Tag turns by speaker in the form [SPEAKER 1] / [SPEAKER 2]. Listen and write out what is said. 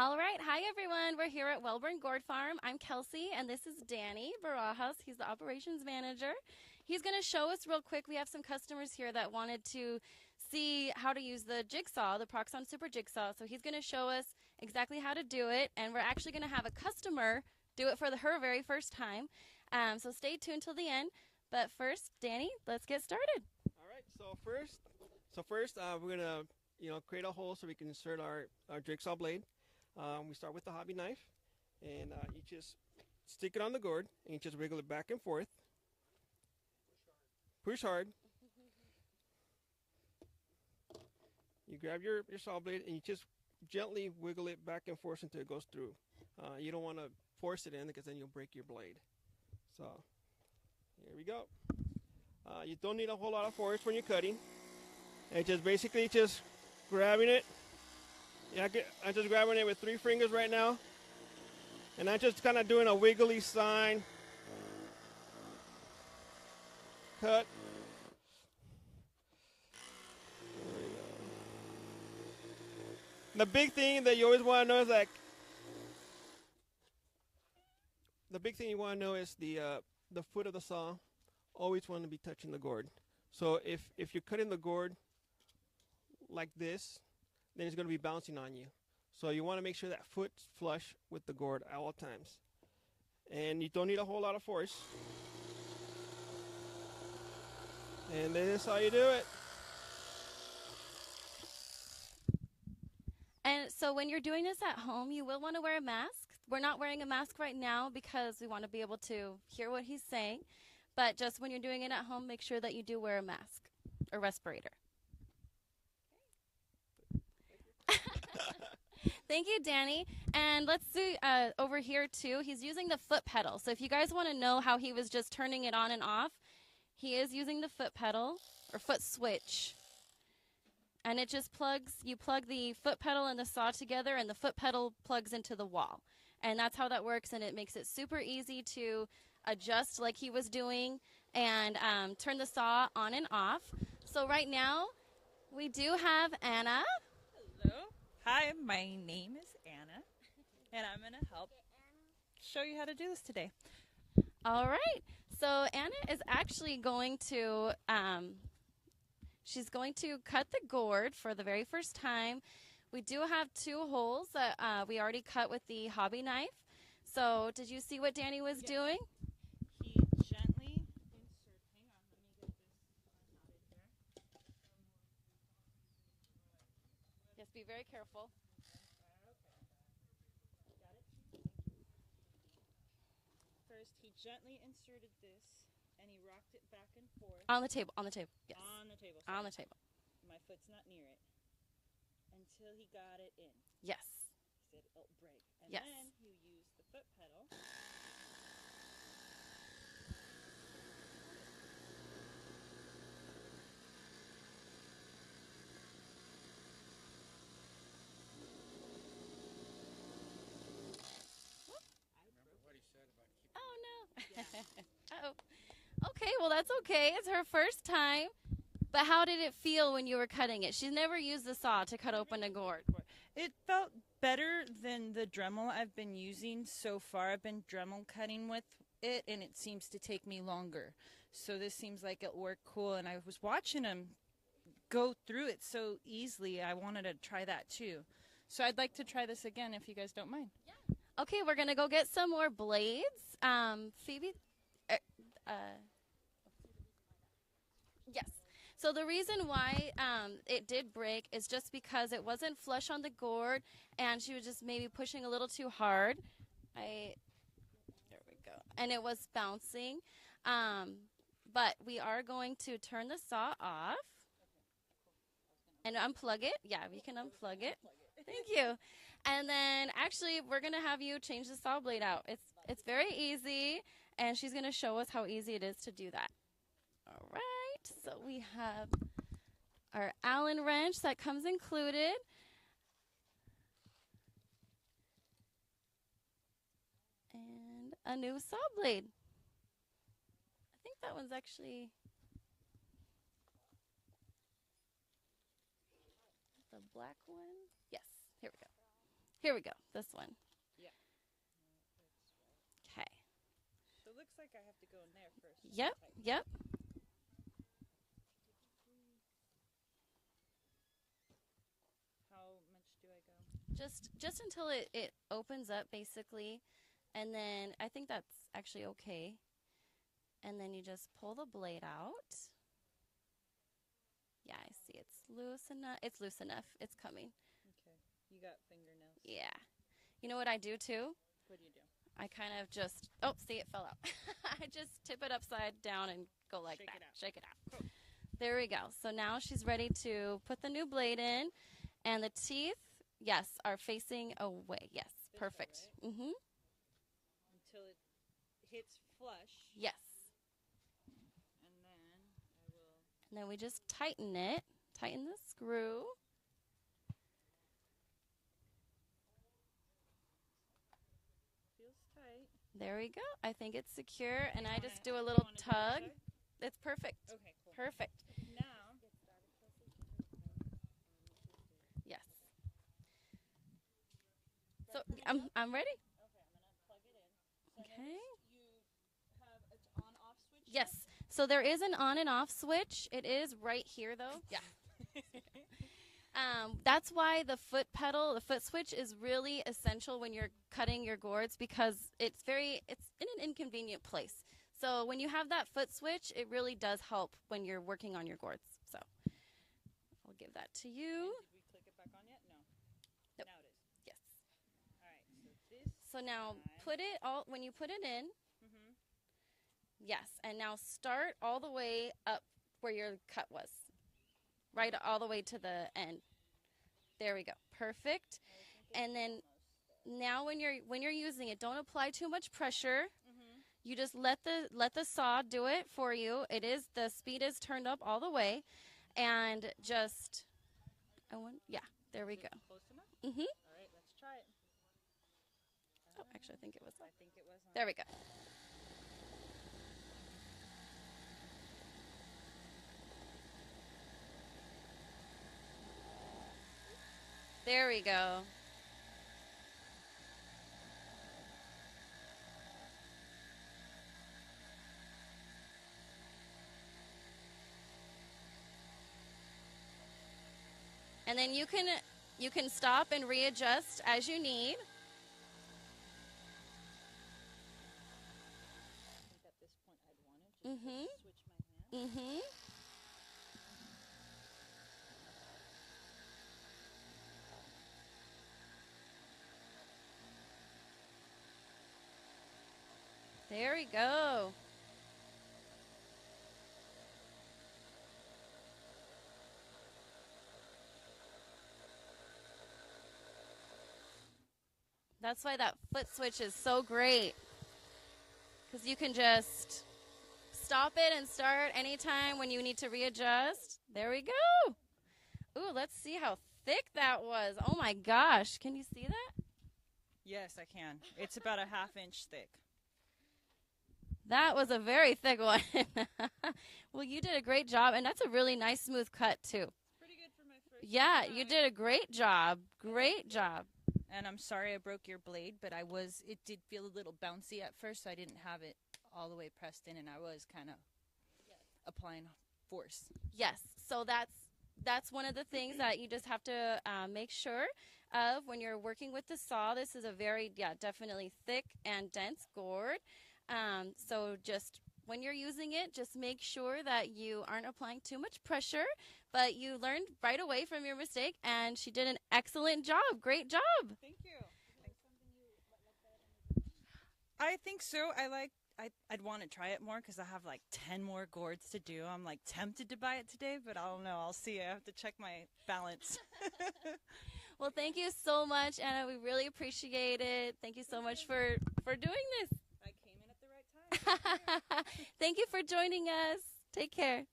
[SPEAKER 1] All right. Hi, everyone. We're here at Wellborn Gourd Farm. I'm Kelsey, and this is Danny Barajas. He's the operations manager. He's going to show us real quick. We have some customers here that wanted to see how to use the jigsaw, the Proxon Super Jigsaw. So he's going to show us exactly how to do it, and we're actually going to have a customer do it for her very first time. So stay tuned till the end. But first, Danny, let's get started.
[SPEAKER 2] All right. So first, we're gonna create a hole so we can insert our jigsaw blade. We start with the hobby knife, and you just stick it on the gourd, and you just wiggle it back and forth. Push hard. You grab your saw blade, and you just gently wiggle it back and forth until it goes through. You don't want to force it in because then you'll break your blade. So here we go. You don't need a whole lot of force when you're cutting. And just basically just grabbing it. Yeah, I'm just grabbing it with 3 fingers right now. And I'm just kind of doing a wiggly sign. Cut. There we go. The big thing that you always want to know is the foot of the saw. Always want to be touching the gourd. So if you're cutting the gourd like this, then it's going to be bouncing on you. So you want to make sure that foot's flush with the gourd at all times. And you don't need a whole lot of force. And this is how you do it.
[SPEAKER 1] And so when you're doing this at home, you will want to wear a mask. We're not wearing a mask right now because we want to be able to hear what he's saying. But just when you're doing it at home, make sure that you do wear a mask or respirator. Thank you, Danny. And let's see over here, too. He's using the foot pedal. So if you guys want to know how he was just turning it on and off, he is using the foot pedal or foot switch. And it just plugs, you plug the foot pedal and the saw together, and the foot pedal plugs into the wall. And that's how that works, and it makes it super easy to adjust like he was doing and turn the saw on and off. So right now, we do have Anna.
[SPEAKER 3] Hello. Hi, my name is Anna, and I'm going to help show you how to do this today.
[SPEAKER 1] All right. So Anna is actually going to, she's going to cut the gourd for the very first time. We do have 2 holes that we already cut with the hobby knife. So did you see what Danny was doing?
[SPEAKER 3] He gently inserts, hang on, let me get this knotted here.
[SPEAKER 1] Just be very careful.
[SPEAKER 3] Okay. Got it? First, he gently inserted this, and he rocked it back and forth.
[SPEAKER 1] On the table, yes.
[SPEAKER 3] On the table. Sorry.
[SPEAKER 1] On the table.
[SPEAKER 3] My foot's not near it. Until he got it in.
[SPEAKER 1] Yes.
[SPEAKER 3] He said it'll break. And
[SPEAKER 1] Yes.
[SPEAKER 3] then he used the foot pedal.
[SPEAKER 1] Oh, no. Uh-oh. Okay, well, that's okay. It's her first time. But how did it feel when you were cutting it? She's never used the saw to cut open a gourd.
[SPEAKER 3] It felt better than the Dremel I've been using so far. I've been Dremel cutting with it, and it seems to take me longer. So this seems like it'll work cool, and I was watching him go through it so easily. I wanted to try that too. So I'd like to try this again if you guys don't mind.
[SPEAKER 1] Yeah. Okay, we're going to go get some more blades. Phoebe? Yes. So the reason why it did break is just because it wasn't flush on the gourd, and she was just maybe pushing a little too hard. There we go. And it was bouncing. But we are going to turn the saw off and unplug it. Yeah, we can unplug it. Thank you. And then actually we're going to have you change the saw blade out. It's very easy, and she's going to show us how easy it is to do that. All right. So we have our Allen wrench that comes included. And a new saw blade. I think that one's actually the black one. Yes, here we go. Here we go. This one.
[SPEAKER 3] Yeah.
[SPEAKER 1] Okay.
[SPEAKER 3] So it looks like I have to go in there first.
[SPEAKER 1] Yep. Yep.
[SPEAKER 3] How much do I go?
[SPEAKER 1] Just until it opens up, basically. And then I think that's actually okay. And then you just pull the blade out. Yeah, I see it's loose enough. It's loose enough. It's coming.
[SPEAKER 3] Okay. You got fingernails.
[SPEAKER 1] Yeah. You know what I do too?
[SPEAKER 3] What do you do?
[SPEAKER 1] I kind of just, oh, see, it fell out. I just tip it upside down and go like
[SPEAKER 3] Shake
[SPEAKER 1] that.
[SPEAKER 3] it out.
[SPEAKER 1] Shake it out.
[SPEAKER 3] Cool.
[SPEAKER 1] There we go. So now she's ready to put the new blade in. And the teeth, yes, are facing away. Yes,
[SPEAKER 3] This way,
[SPEAKER 1] perfect.
[SPEAKER 3] right?
[SPEAKER 1] Mm-hmm.
[SPEAKER 3] Until it hits flush.
[SPEAKER 1] Yes.
[SPEAKER 3] And then I will.
[SPEAKER 1] And then we just tighten it. Tighten the screw.
[SPEAKER 3] Feels tight.
[SPEAKER 1] There we go. I think it's secure. And I
[SPEAKER 3] Wanna-
[SPEAKER 1] just do a
[SPEAKER 3] you
[SPEAKER 1] little
[SPEAKER 3] wanna do this
[SPEAKER 1] tug.
[SPEAKER 3] side?
[SPEAKER 1] It's perfect.
[SPEAKER 3] Okay, cool.
[SPEAKER 1] Perfect.
[SPEAKER 3] Now.
[SPEAKER 1] Yes. So I'm ready.
[SPEAKER 3] Okay, I'm gonna plug it in. So
[SPEAKER 1] Okay.
[SPEAKER 3] you have an on-off switch.
[SPEAKER 1] Yes. So there is an on and off switch. It is right here though. Yeah. That's why the foot pedal, the foot switch is really essential when you're cutting your gourds because it's in an inconvenient place. So when you have that foot switch, it really does help when you're working on your gourds. So I'll give that to you.
[SPEAKER 3] Did we click it back on yet? No.
[SPEAKER 1] Nope.
[SPEAKER 3] Now it is.
[SPEAKER 1] Yes.
[SPEAKER 3] All right. So this.
[SPEAKER 1] So now
[SPEAKER 3] side.
[SPEAKER 1] put it all, when you put it in,
[SPEAKER 3] Mhm.
[SPEAKER 1] yes, and now start all the way up where your cut was. Right all the way to the end. There we go. Perfect. And then now when you're using it, don't apply too much pressure.
[SPEAKER 3] Mhm.
[SPEAKER 1] You just let the saw do it for you. The speed is turned up all the way, and just yeah, there we
[SPEAKER 3] Is
[SPEAKER 1] go.
[SPEAKER 3] it close enough?
[SPEAKER 1] Mhm.
[SPEAKER 3] All right. Let's try it.
[SPEAKER 1] Oh, actually, I think it was.
[SPEAKER 3] I think it was on.
[SPEAKER 1] There we go. There we go. And then you can stop and readjust as you need.
[SPEAKER 3] I think at this point I'd want to just
[SPEAKER 1] Mhm.
[SPEAKER 3] switch my hand.
[SPEAKER 1] Mhm. There we go. That's why that foot switch is so great. Because you can just stop it and start anytime when you need to readjust. There we go. Ooh, let's see how thick that was. Oh my gosh. Can you see that?
[SPEAKER 3] Yes, I can. It's about a ½ inch thick.
[SPEAKER 1] That was a very thick one. Well, you did a great job. And that's a really nice, smooth cut, too.
[SPEAKER 3] Pretty good for my first.
[SPEAKER 1] Yeah,
[SPEAKER 3] try.
[SPEAKER 1] you did a great job. Great job.
[SPEAKER 3] And I'm sorry I broke your blade, but it did feel a little bouncy at first, so I didn't have it all the way pressed in, and I was kind of applying force.
[SPEAKER 1] Yes. So that's one of the things that you just have to make sure of when you're working with the saw. This is a very, definitely thick and dense gourd. So just when you're using it, just make sure that you aren't applying too much pressure, but you learned right away from your mistake, and she did an excellent job. Great job.
[SPEAKER 3] Thank you. I think so. I'd want to try it more because I have like 10 more gourds to do. I'm like tempted to buy it today, but I don't know. I'll see. I have to check my balance.
[SPEAKER 1] Well, thank you so much, Anna. We really appreciate it. Thank you so much for doing this.
[SPEAKER 3] I came in at the right time.
[SPEAKER 1] Thank you for joining us. Take care.